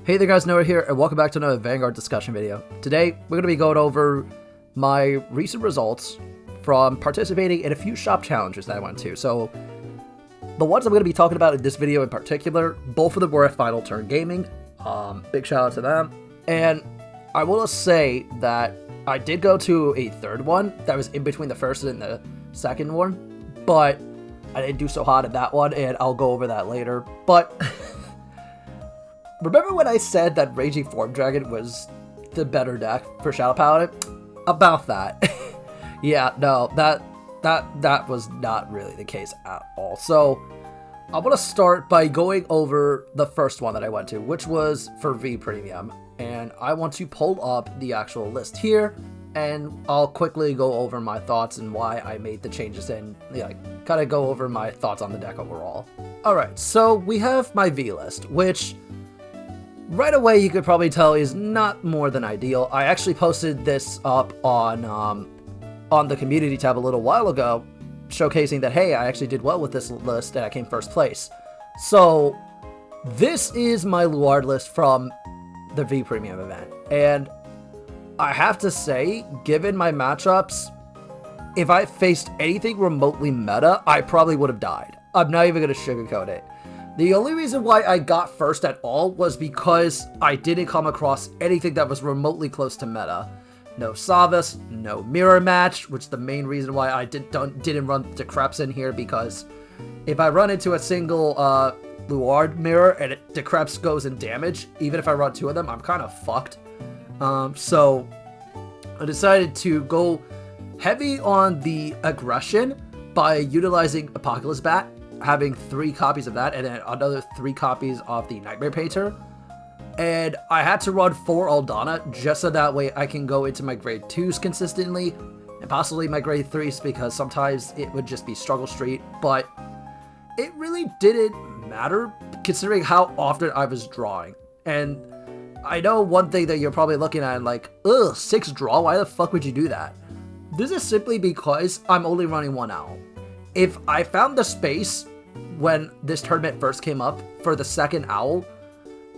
Hey there guys, Noah here, and welcome back to another Vanguard discussion video. Today, we're going to be going over my recent results from participating in a few shop challenges that I went to. So, the ones I'm going to be talking about in this video in particular, both of them were at Final Turn Gaming. Big shout out to them. And I will say that I did go to a third one that was in between the first and the second one, but I didn't do so hot at that one, and I'll go over that later. But remember when I said that Raging Form Dragon was the better deck for Shadow Paladin? About that. Yeah, no, that was not really the case at all. So, I'm going to start by going over the first one that I went to, which was for V Premium. And I want to pull up the actual list here, and I'll quickly go over my thoughts and why I made the changes and kind of go over my thoughts on the deck overall. Alright, so we have my V list, which right away you could probably tell is not more than ideal. I actually posted this up on the community tab a little while ago, showcasing that, hey, I actually did well with this list and I came first place. So this is my Luard list from the V Premium event, and I have to say, given my matchups, if I faced anything remotely meta, I probably would have died. I'm not even going to sugarcoat it. The only reason why I got first at all was because I didn't come across anything that was remotely close to meta. No Savas, no mirror match, which is the main reason why I didn't run Decreps in here, because if I run into a single Luard mirror and Decreps goes in damage, even if I run two of them, I'm kind of fucked. So I decided to go heavy on the aggression by utilizing Apocalypse Bat, having 3 copies of that, and then another 3 copies of the Nightmare Painter. And I had to run 4 Aldana just so that way I can go into my grade 2s consistently, and possibly my grade 3s, because sometimes it would just be Struggle Street, but it really didn't matter considering how often I was drawing. And I know one thing that you're probably looking at and like, ugh, 6 draw, why the fuck would you do that? This is simply because I'm only running 1 owl. If I found the space when this tournament first came up for the second owl,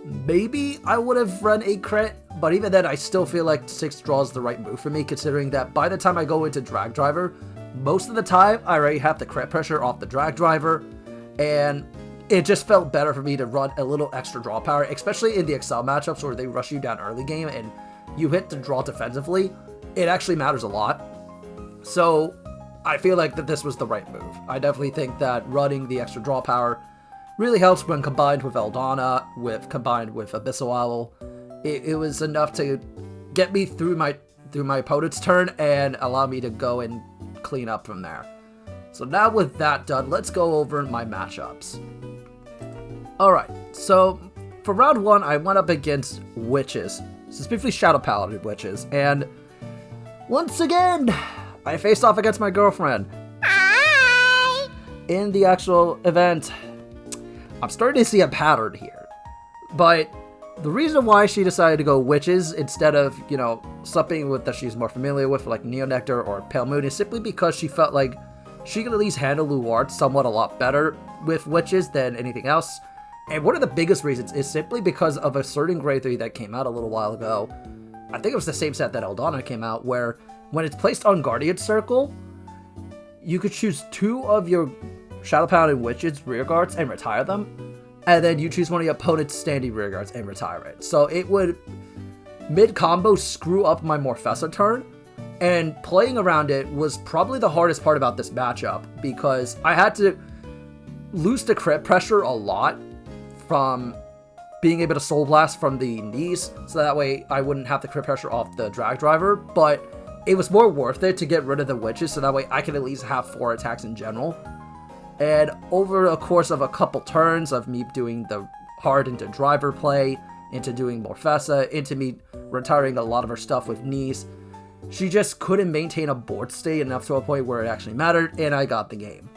maybe I would have run 8 crit, but even then I still feel like 6 draw is the right move for me, considering that by the time I go into Drag Driver, most of the time I already have the crit pressure off the Drag Driver, and it just felt better for me to run a little extra draw power, especially in the Excel matchups where they rush you down early game and you hit the draw defensively. It actually matters a lot. So I feel like that this was the right move. I definitely think that running the extra draw power really helps when combined with Eldana, combined with Abyssal Owl. It was enough to get me through my opponent's turn and allow me to go and clean up from there. So now with that done, let's go over my matchups. Alright, so for round 1, I went up against Witches, specifically Shadow Paladin Witches, and once again, I faced off against my girlfriend. Hi! In the actual event. I'm starting to see a pattern here, but the reason why she decided to go Witches instead of, something that she's more familiar with, like Neo Nectar or Pale Moon, is simply because she felt like she could at least handle Luard somewhat a lot better with Witches than anything else. And one of the biggest reasons is simply because of a certain grade 3 that came out a little while ago. I think it was the same set that Eldana came out, where when it's placed on Guardian Circle, you could choose 2 of your Shadow Paladin Witches rearguards and retire them, and then you choose one of your opponent's standing rearguards and retire it. So it would mid-combo screw up my Morfessa turn, and playing around it was probably the hardest part about this matchup, because I had to lose the crit pressure a lot from being able to Soul Blast from the knees, so that way I wouldn't have the crit pressure off the Drag Driver, but it was more worth it to get rid of the Witches, so that way I could at least have 4 attacks in general. And over a course of a couple turns of me doing the hard into driver play, into doing Morfessa, into me retiring a lot of her stuff with knees, she just couldn't maintain a board state enough to a point where it actually mattered, and I got the game.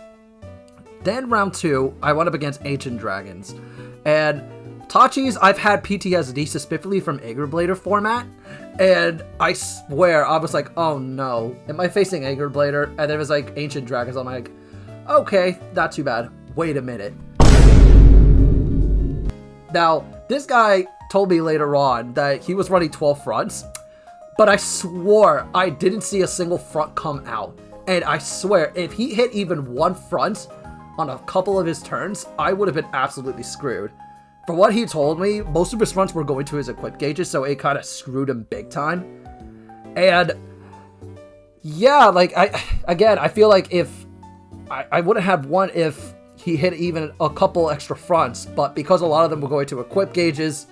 Then round 2, I went up against Ancient Dragons. And Tachi's, I've had PTSD specifically from Aegir format, and I swear, I was like, oh no, am I facing Aegir And then it was like Ancient Dragons, I'm like, okay, not too bad. Wait a minute. Now, this guy told me later on that he was running 12 fronts, but I swore I didn't see a single front come out. And I swear, if he hit even one front on a couple of his turns, I would have been absolutely screwed. For what he told me, most of his fronts were going to his equip gauges, so it kind of screwed him big time. And yeah, like, I feel like if I wouldn't have won if he hit even a couple extra fronts, but because a lot of them were going to equip gauges,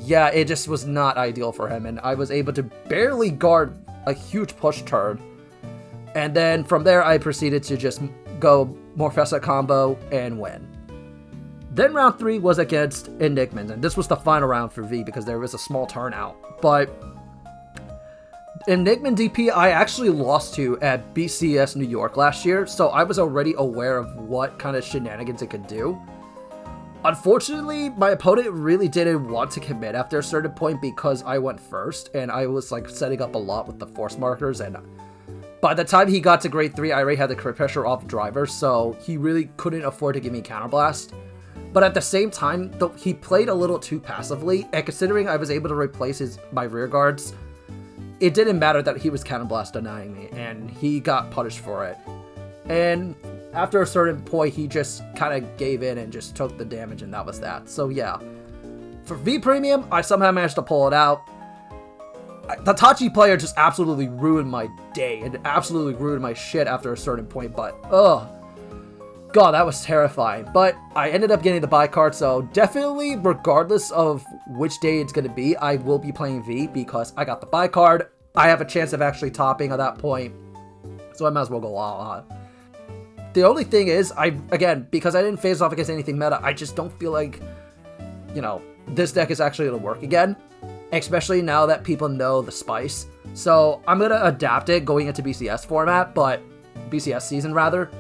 yeah, it just was not ideal for him, and I was able to barely guard a huge push turn. And then from there, I proceeded to just go Morfessa combo and win. Then round 3 was against Enigman, and this was the final round for V because there was a small turnout. But Enigman DP I actually lost to at BCS New York last year, so I was already aware of what kind of shenanigans it could do. Unfortunately, my opponent really didn't want to commit after a certain point because I went first, and I was like setting up a lot with the force markers, and by the time he got to grade 3, I already had the crit pressure off driver, so he really couldn't afford to give me counterblast. But at the same time, though, he played a little too passively, and considering I was able to replace my rear guards, it didn't matter that he was counterblast denying me, and he got punished for it. And after a certain point, he just kind of gave in and just took the damage, and that was that. So yeah, for V Premium, I somehow managed to pull it out. The Tachi player just absolutely ruined my day, and absolutely ruined my shit after a certain point, but ugh. God, that was terrifying. But I ended up getting the buy card, so definitely, regardless of which day it's going to be, I will be playing V because I got the buy card. I have a chance of actually topping at that point, so I might as well go all out. The only thing is, again, because I didn't phase off against anything meta, I just don't feel like, you know, this deck is actually going to work again, especially now that people know the spice. So I'm going to adapt it going into BCS format, but BCS season rather.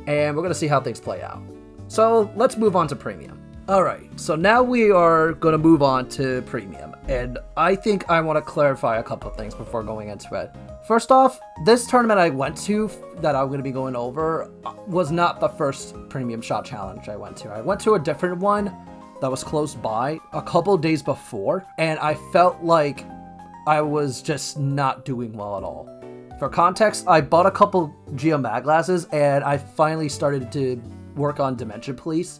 And we're going to see how things play out. So let's move on to Premium. Alright, so now we are going to move on to Premium. And I think I want to clarify a couple of things before going into it. First off, this tournament I went to that I'm going to be going over was not the first Premium Shot Challenge I went to. I went to a different one that was close by a couple days before, and I felt like I was just not doing well at all. For context, I bought a couple Geomag glasses, and I finally started to work on Dimension Police.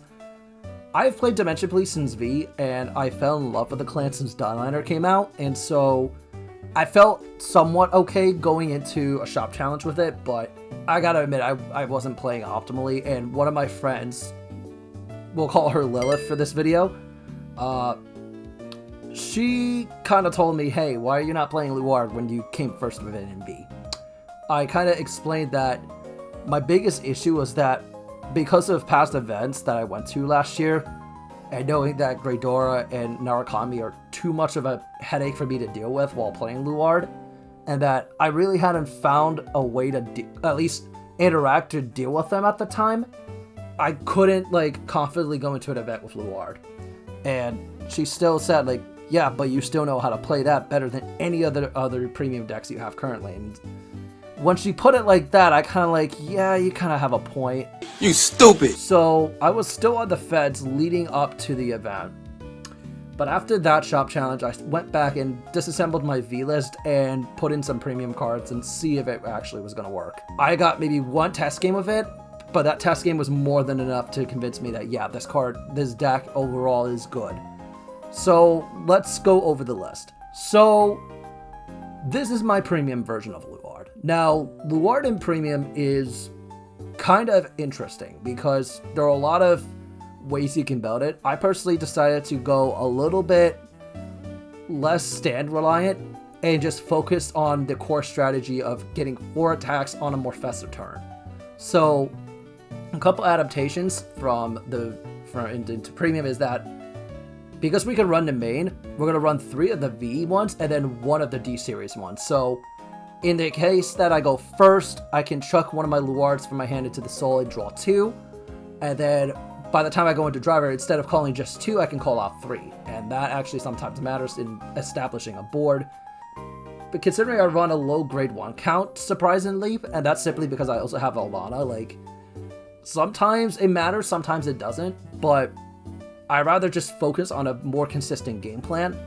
I've played Dimension Police since V, and I fell in love with the clan since Dawnliner came out, and so I felt somewhat okay going into a shop challenge with it, but I gotta admit, I wasn't playing optimally, and one of my friends, we'll call her Lilith for this video, she kind of told me, hey, why are you not playing Luard when you came first with it in V? I kind of explained that my biggest issue was that because of past events that I went to last year, and knowing that Greydora and Narukami are too much of a headache for me to deal with while playing Luard, and that I really hadn't found a way to at least interact to deal with them at the time, I couldn't like confidently go into an event with Luard. And she still said like, yeah, but you still know how to play that better than any other premium decks you have currently. And when she put it like that, I kind of like, yeah, you kind of have a point. You stupid! So I was still on the fence leading up to the event. But after that shop challenge, I went back and disassembled my V-list and put in some premium cards and see if it actually was going to work. I got maybe one test game of it, but that test game was more than enough to convince me that, yeah, this deck overall is good. So let's go over the list. So this is my premium version of Luard. Now, Luard in Premium is kind of interesting because there are a lot of ways you can build it. I personally decided to go a little bit less stand reliant and just focus on the core strategy of getting 4 attacks on a Morfessa turn. So a couple adaptations into Premium is that because we can run the main, we're going to run 3 of the V ones and then 1 of the D series ones. So in the case that I go first, I can chuck one of my Luards from my hand into the soul and draw 2. And then by the time I go into driver, instead of calling just 2, I can call out 3. And that actually sometimes matters in establishing a board. But considering I run a low grade 1 count, surprisingly, and that's simply because I also have Alana, like, sometimes it matters, sometimes it doesn't. But I'd rather just focus on a more consistent game plan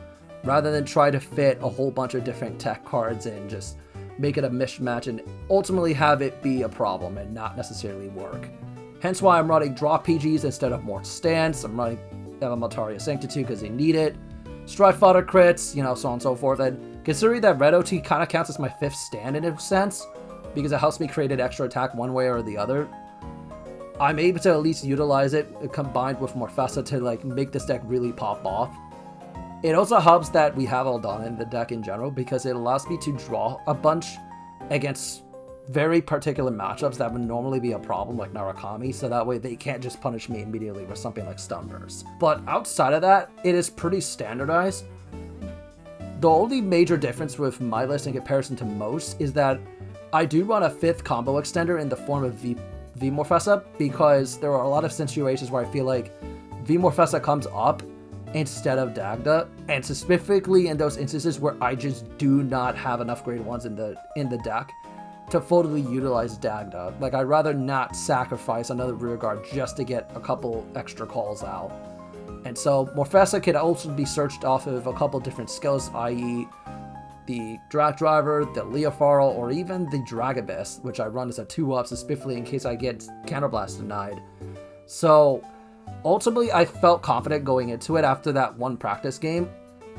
rather than try to fit a whole bunch of different tech cards and just make it a mismatch and ultimately have it be a problem and not necessarily work. Hence why I'm running draw PGs instead of more stance. I'm running Elementaria Sanctitude because they need it. Strife Fodder crits, you know, so on and so forth. And considering that Red OT kind of counts as my 5th stand in a sense, because it helps me create an extra attack one way or the other, I'm able to at least utilize it combined with Morfessa to like make this deck really pop off. It also helps that we have Aldana in the deck in general because it allows me to draw a bunch against very particular matchups that would normally be a problem, like Narukami, so that way they can't just punish me immediately with something like Stunburst. But outside of that, it is pretty standardized. The only major difference with my list in comparison to most is that I do run a 5th combo extender in the form of V Morfessa, because there are a lot of situations where I feel like V Morfessa comes up instead of Dagda, and specifically in those instances where I just do not have enough grade 1s in the deck to fully utilize Dagda. Like, I'd rather not sacrifice another rear guard just to get a couple extra calls out. And so Morfessa could also be searched off of a couple different skills, i.e. the Drag Driver, the Leofarl, or even the Dragabist, which I run as a 2-up specifically in case I get Counterblast denied. So ultimately, I felt confident going into it after that one practice game.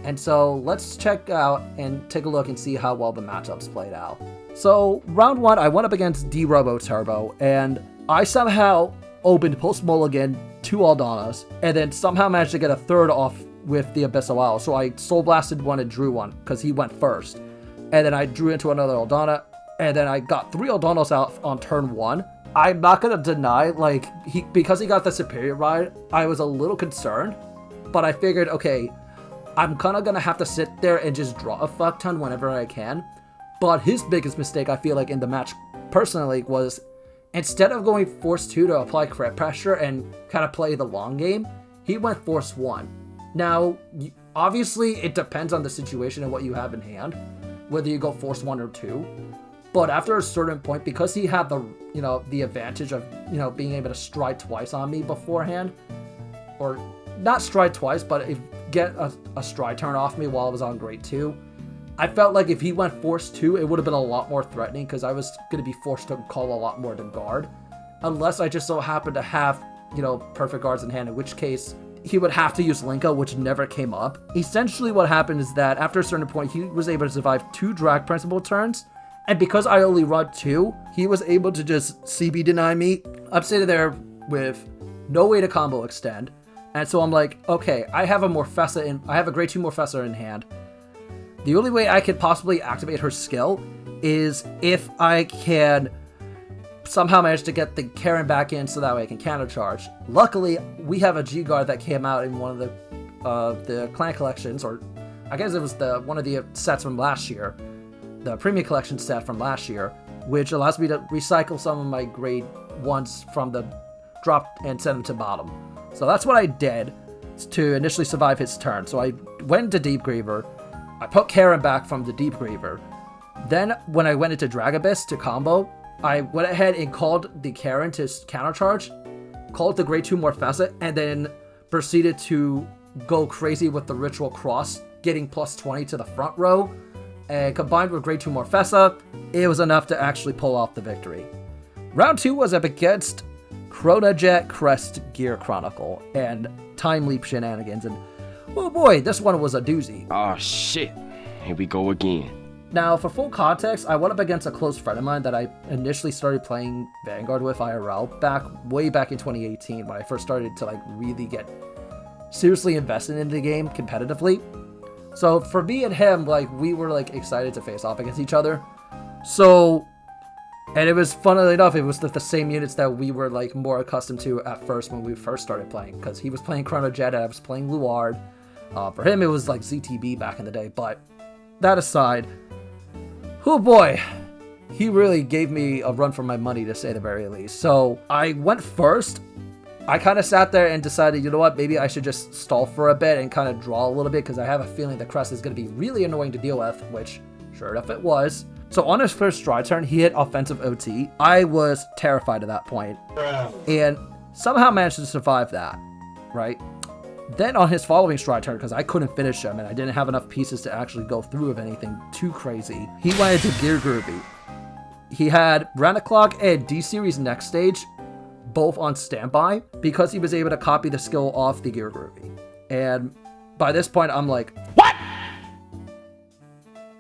And so let's check out and take a look and see how well the matchups played out. So round 1, I went up against D-Robo Turbo, and I somehow opened post mulligan 2 Aldanas, and then somehow managed to get a 3rd off with the Abyssal Owl. So I Soul Blasted one and drew one, because he went first. And then I drew into another Aldana, and then I got 3 Aldanos out on turn 1. I'm not going to deny, like, because he got the Superior Ride, I was a little concerned, but I figured, okay, I'm kind of going to have to sit there and just draw a fuck ton whenever I can. But his biggest mistake, I feel like, in the match, personally, was instead of going Force 2 to apply crit pressure and kind of play the long game, he went Force 1. Now, obviously, it depends on the situation and what you have in hand, whether you go Force 1 or 2. But after a certain point, because he had the, you know, the advantage of, you know, being able to stride twice on me beforehand, or not stride twice, but get a stride turn off me while I was on grade 2, I felt like if he went Force 2, it would have been a lot more threatening because I was going to be forced to call a lot more to guard. Unless I just so happened to have, you know, perfect guards in hand, in which case he would have to use Linka, which never came up. Essentially what happened is that after a certain point, he was able to survive 2 Drag Principle turns. And because I only run 2, he was able to just CB deny me. I'm sitting there with no way to combo extend. And so I'm like, okay, I have a grade 2 Morfessa in hand. The only way I could possibly activate her skill is if I can somehow manage to get the Karen back in so that way I can countercharge. Luckily, we have a G-Guard that came out in one of the clan collections, or I guess it was one of the sets from last year, the premium collection set from last year, which allows me to recycle some of my grade 1s from the drop and send them to bottom. So that's what I did to initially survive his turn. So I went into Deep Griever, I put Karen back from the Deep Griever. Then when I went into Dragabist to combo, I went ahead and called the Karen to countercharge, called the grade 2 Morfessa, and then proceeded to go crazy with the Ritual Cross, getting plus 20 to the front row. And combined with grade 2 Morfessa, it was enough to actually pull off the victory. Round 2 was up against Chronojet Crest Gear Chronicle and Time Leap Shenanigans, and oh boy, this one was a doozy. Oh shit, here we go again. Now, for full context, I went up against a close friend of mine that I initially started playing Vanguard with IRL way back in 2018 when I first started to like really get seriously invested in the game competitively. So for me and him, like, we were like excited to face off against each other. So, and it was, funnily enough, it was the same units that we were like more accustomed to at first when we first started playing, because he was playing Chronojet and I was playing Luard. For him, it was like ZTB back in the day, but that aside, oh boy, he really gave me a run for my money, to say the very least. So I went first. I kind of sat there and decided, you know what, maybe I should just stall for a bit and kind of draw a little bit, because I have a feeling the Crest is going to be really annoying to deal with, which sure enough it was. So on his first stride turn, he hit offensive OT. I was terrified at that point and somehow managed to survive that, right? Then on his following stride turn, because I couldn't finish him and I didn't have enough pieces to actually go through with anything too crazy, he went into Gear Groovy. He had Round the Clock and D-Series next stage both on standby because he was able to copy the skill off the Gear Groovy. And by this point, I'm like, What?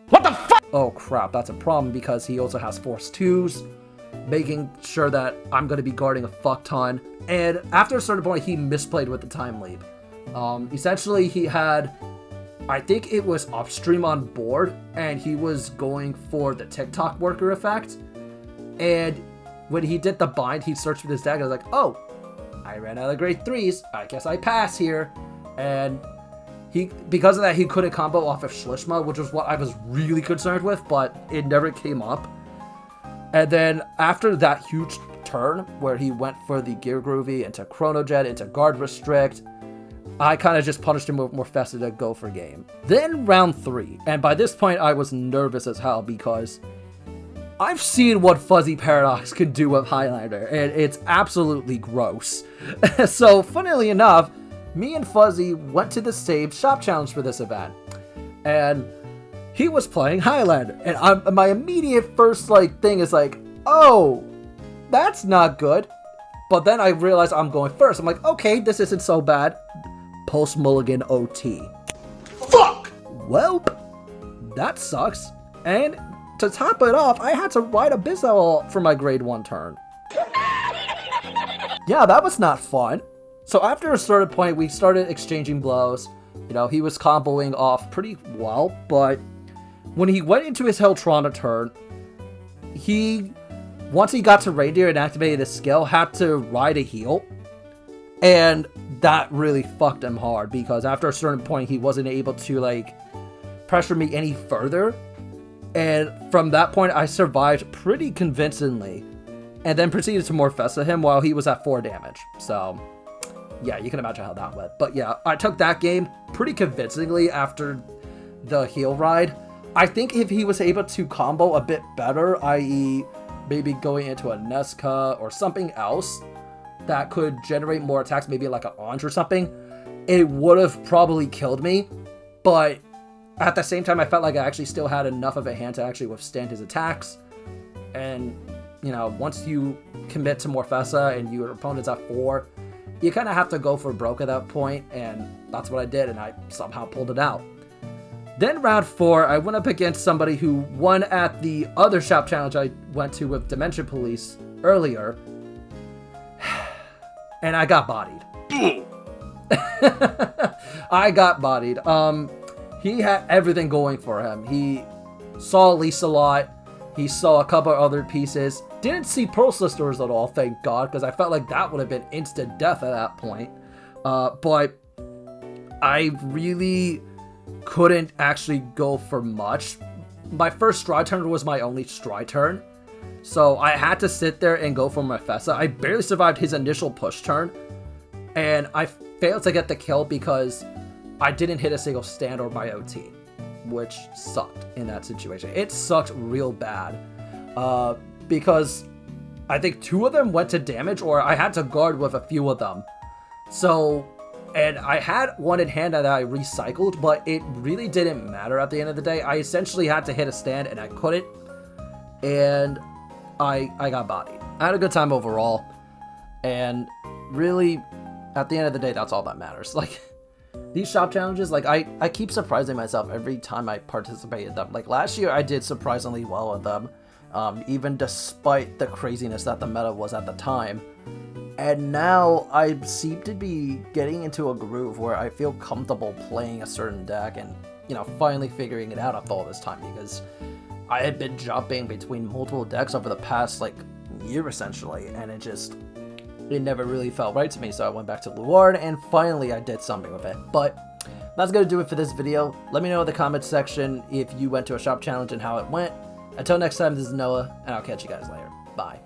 What the fuck? Oh crap, that's a problem because he also has Force 2s, making sure that I'm going to be guarding a fuck ton. And after a certain point, he misplayed with the time leap. Essentially, he had, I think it was upstream on board, and he was going for the TikTok worker effect. And when he did the bind, he searched with his deck and was like, oh, I ran out of grade 3s. I guess I pass here. And because of that, he couldn't combo off of Schlishma, which was what I was really concerned with, but it never came up. And then after that huge turn where he went for the Gear Groovy into Chrono Jet, into Guard Restrict, I kind of just punished him with Morfessa to go for game. Then round 3, and by this point I was nervous as hell because I've seen what Fuzzy Paradox can do with Highlander, and it's absolutely gross. So funnily enough, me and Fuzzy went to the same shop challenge for this event, and he was playing Highlander, and my immediate first thing is like, oh, that's not good. But then I realized I'm going first. I'm like, okay, this isn't so bad. Post Mulligan OT. Fuck! Well, that sucks. And to top it off, I had to ride Abyssal for my grade 1 turn. Yeah, that was not fun. So after a certain point, we started exchanging blows. You know, he was comboing off pretty well, but when he went into his Heltrona turn, once he got to Reindeer and activated his skill, had to ride a heal. And that really fucked him hard, because after a certain point, he wasn't able to, pressure me any further. And from that point, I survived pretty convincingly. And then proceeded to Morfessa him while he was at 4 damage. So, yeah, you can imagine how that went. But yeah, I took that game pretty convincingly after the heal ride. I think if he was able to combo a bit better, i.e. maybe going into a Nesca or something else that could generate more attacks, maybe like an Anj or something, it would have probably killed me. But at the same time, I felt like I actually still had enough of a hand to actually withstand his attacks. And, you know, once you commit to Morfessa and your opponent's at 4, you kind of have to go for broke at that point, and that's what I did, and I somehow pulled it out. Then round 4, I went up against somebody who won at the other shop challenge I went to with Dimension Police earlier, and I got bodied. I got bodied. He had everything going for him. He saw Lisa a lot. He saw a couple other pieces. Didn't see Pearl Sisters at all, thank God, because I felt like that would have been instant death at that point. But I really couldn't actually go for much. My first stride turn was my only stride turn, so I had to sit there and go for Morfessa. I barely survived his initial push turn, and I failed to get the kill because I didn't hit a single stand or my OT, which sucked in that situation. It sucked real bad, because I think 2 of them went to damage, or I had to guard with a few of them. So, and I had one in hand that I recycled, but it really didn't matter at the end of the day. I essentially had to hit a stand, and I couldn't, and I got bodied. I had a good time overall, and really, at the end of the day, that's all that matters. These shop challenges, I keep surprising myself every time I participate in them. Last year, I did surprisingly well with them, even despite the craziness that the meta was at the time. And now I seem to be getting into a groove where I feel comfortable playing a certain deck and, you know, finally figuring it out after all this time, because I had been jumping between multiple decks over the past, year essentially, and it never really felt right to me, so I went back to Luard, and finally I did something with it. But that's going to do it for this video. Let me know in the comments section if you went to a shop challenge and how it went. Until next time, this is Noah, and I'll catch you guys later. Bye.